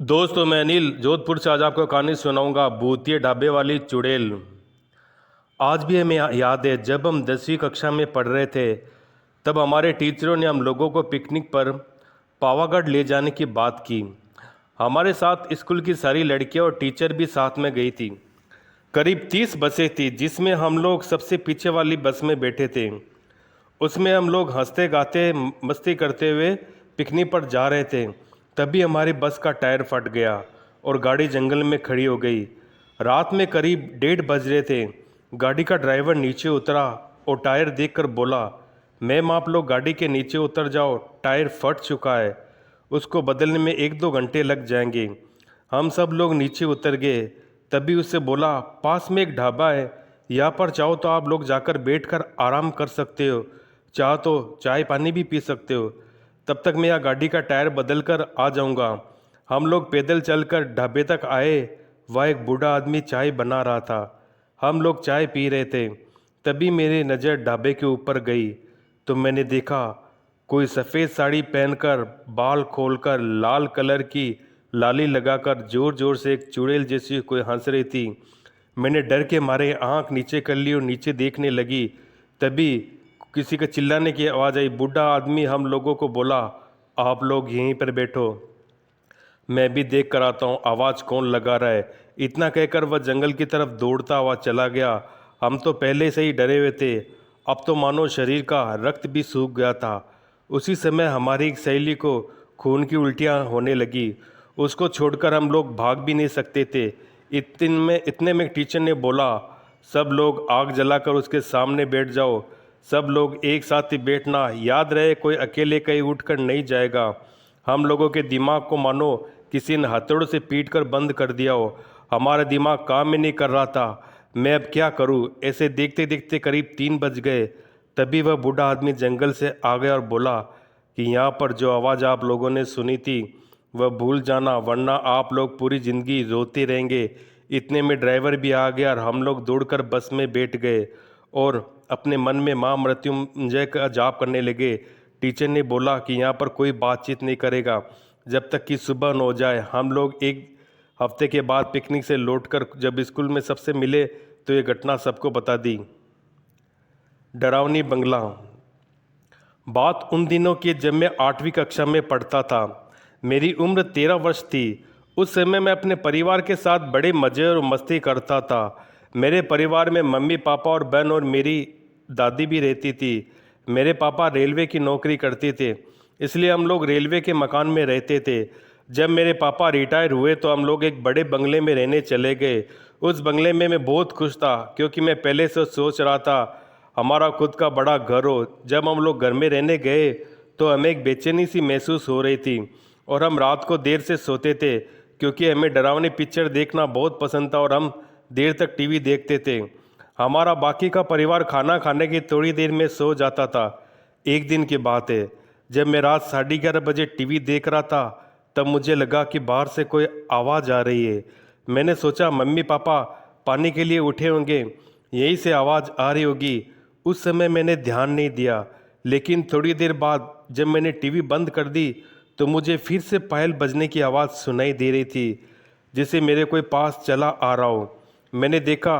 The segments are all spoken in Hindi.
दोस्तों, मैं अनिल जोधपुर से आज आपको कहानी सुनाऊंगा भूतिया ढाबे वाली चुड़ैल। आज भी हमें याद है जब हम 10वीं कक्षा में पढ़ रहे थे। तब हमारे टीचरों ने हम लोगों को पिकनिक पर पावागढ़ ले जाने की बात की। हमारे साथ स्कूल की सारी लड़कियां और टीचर भी साथ में गई थी। करीब 30 बसें थी जिसमें हम लोग सबसे पीछे वाली बस में बैठे थे। उसमें हम लोग हंसते गाते मस्ती करते हुए पिकनिक पर जा रहे थे। तभी हमारी बस का टायर फट गया और गाड़ी जंगल में खड़ी हो गई। रात में करीब 1:30 बज रहे थे। गाड़ी का ड्राइवर नीचे उतरा और टायर देखकर बोला, मैम आप लोग गाड़ी के नीचे उतर जाओ, टायर फट चुका है, उसको बदलने में 1-2 घंटे लग जाएंगे। हम सब लोग नीचे उतर गए। तभी उससे बोला, पास में एक ढाबा है, यहाँ पर चाहो तो आप लोग जाकर बैठकर आराम कर सकते हो, चाहो तो चाय पानी भी पी सकते हो। तब तक मैं यहाँ गाड़ी का टायर बदल कर आ जाऊँगा। हम लोग पैदल चलकर ढाबे तक आए। वह एक बूढ़ा आदमी चाय बना रहा था। हम लोग चाय पी रहे थे। तभी मेरी नज़र ढाबे के ऊपर गई तो मैंने देखा कोई सफ़ेद साड़ी पहनकर, बाल खोलकर, लाल कलर की लाली लगाकर जोर जोर से एक चुड़ैल जैसी कोई हंस रही थी। मैंने डर के मारे आंख नीचे कर ली और नीचे देखने लगी। तभी किसी के चिल्लाने की आवाज़ आई। बूढ़ा आदमी हम लोगों को बोला, आप लोग यहीं पर बैठो, मैं भी देख कर आता हूँ आवाज़ कौन लगा रहा है। इतना कहकर वह जंगल की तरफ दौड़ता हुआ चला गया। हम तो पहले से ही डरे हुए थे, अब तो मानो शरीर का रक्त भी सूख गया था। उसी समय हमारी एक सहेली को खून की उल्टियाँ होने लगी। उसको छोड़कर हम लोग भाग भी नहीं सकते थे। इतने में टीचर ने बोला, सब लोग आग जलाकर उसके सामने बैठ जाओ, सब लोग एक साथ ही बैठना, याद रहे कोई अकेले कहीं उठकर नहीं जाएगा। हम लोगों के दिमाग को मानो किसी ने हथौड़ों से पीट कर बंद कर दिया हो। हमारा दिमाग काम ही नहीं कर रहा था। मैं अब क्या करूं? ऐसे देखते देखते करीब 3 बज गए। तभी वह बूढ़ा आदमी जंगल से आ गया और बोला कि यहाँ पर जो आवाज़ आप लोगों ने सुनी थी वह भूल जाना, वरना आप लोग पूरी ज़िंदगी रोते रहेंगे। इतने में ड्राइवर भी आ गया और हम लोग दौड़कर बस में बैठ गए और अपने मन में माँ मृत्युंजय का जाप करने लगे। टीचर ने बोला कि यहाँ पर कोई बातचीत नहीं करेगा जब तक कि सुबह न हो जाए। हम लोग एक हफ्ते के बाद पिकनिक से लौटकर जब स्कूल में सबसे मिले तो ये घटना सबको बता दी। डरावनी बंगला। बात उन दिनों की जब मैं 8वीं कक्षा में पढ़ता था। मेरी उम्र 13 वर्ष थी। उस समय मैं अपने परिवार के साथ बड़े मज़े और मस्ती करता था। मेरे परिवार में मम्मी पापा और बहन और मेरी दादी भी रहती थी। मेरे पापा रेलवे की नौकरी करते थे, इसलिए हम लोग रेलवे के मकान में रहते थे। जब मेरे पापा रिटायर हुए तो हम लोग एक बड़े बंगले में रहने चले गए। उस बंगले में मैं बहुत खुश था क्योंकि मैं पहले से सोच रहा था हमारा खुद का बड़ा घर हो। जब हम लोग घर में रहने गए तो हमें एक बेचैनी सी महसूस हो रही थी और हम रात को देर से सोते थे क्योंकि हमें डरावनी पिक्चर देखना बहुत पसंद था और हम देर तक टीवी देखते थे। हमारा बाकी का परिवार खाना खाने की थोड़ी देर में सो जाता था। एक दिन की बात है, जब मैं रात 11:30 बजे टीवी देख रहा था तब मुझे लगा कि बाहर से कोई आवाज़ आ रही है। मैंने सोचा मम्मी पापा पानी के लिए उठे होंगे, यहीं से आवाज़ आ रही होगी। उस समय मैंने ध्यान नहीं दिया, लेकिन थोड़ी देर बाद जब मैंने टीवी बंद कर दी तो मुझे फिर से पायल बजने की आवाज़ सुनाई दे रही थी, जैसे मेरे कोई पास चला आ रहा हो। मैंने देखा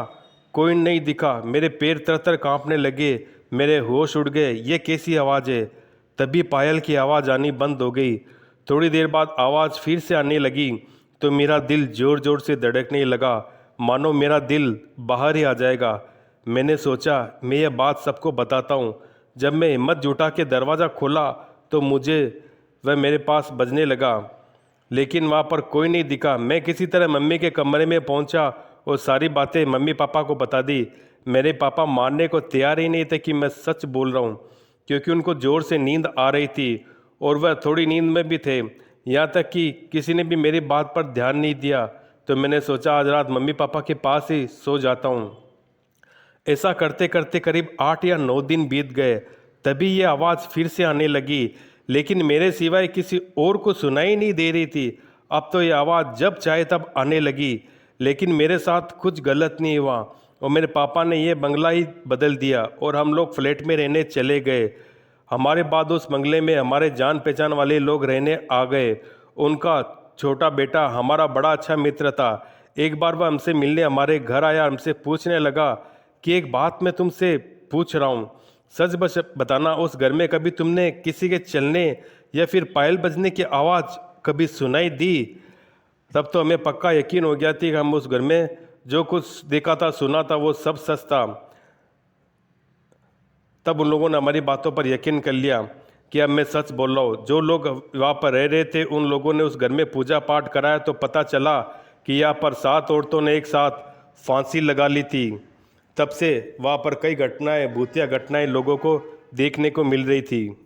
कोई नहीं दिखा। मेरे पैर तर कांपने लगे, मेरे होश उड़ गए। ये कैसी आवाज़ है? तभी पायल की आवाज़ आनी बंद हो गई। थोड़ी देर बाद आवाज़ फिर से आने लगी तो मेरा दिल ज़ोर ज़ोर से धड़कने लगा, मानो मेरा दिल बाहर ही आ जाएगा। मैंने सोचा मैं ये बात सबको बताता हूँ। जब मैं हिम्मत जुटा के दरवाज़ा खोला तो मुझे वह मेरे पास बजने लगा, लेकिन वहाँ पर कोई नहीं दिखा। मैं किसी तरह मम्मी के कमरे में पहुँचा और सारी बातें मम्मी पापा को बता दी। मेरे पापा मानने को तैयार ही नहीं थे कि मैं सच बोल रहा हूँ, क्योंकि उनको ज़ोर से नींद आ रही थी और वह थोड़ी नींद में भी थे। यहाँ तक कि किसी ने भी मेरी बात पर ध्यान नहीं दिया। तो मैंने सोचा आज रात मम्मी पापा के पास ही सो जाता हूँ। ऐसा करते करते करीब 8 या 9 दिन बीत गए। तभी ये आवाज़ फिर से आने लगी, लेकिन मेरे सिवाय किसी और को सुनाई नहीं दे रही थी। अब तो ये आवाज़ जब चाहे तब आने लगी, लेकिन मेरे साथ कुछ गलत नहीं हुआ और मेरे पापा ने ये बंगला ही बदल दिया और हम लोग फ्लैट में रहने चले गए। हमारे बाद उस बंगले में हमारे जान पहचान वाले लोग रहने आ गए। उनका छोटा बेटा हमारा बड़ा अच्छा मित्र था। एक बार वह हमसे मिलने हमारे घर आया, हमसे पूछने लगा कि एक बात मैं तुमसे पूछ रहा हूँ, सच बच बताना, उस घर में कभी तुमने किसी के चलने या फिर पायल बजने की आवाज़ कभी सुनाई दी? तब तो हमें पक्का यकीन हो गया था कि हम उस घर में जो कुछ देखा था, सुना था, वो सब सच था। तब उन लोगों ने हमारी बातों पर यकीन कर लिया कि अब मैं सच बोल रहा हूँ। जो लोग वहाँ पर रह रहे थे उन लोगों ने उस घर में पूजा पाठ कराया तो पता चला कि यहाँ पर 7 औरतों ने एक साथ फांसी लगा ली थी। तब से वहाँ पर कई घटनाएं, भूतिया घटनाएं लोगों को देखने को मिल रही थी।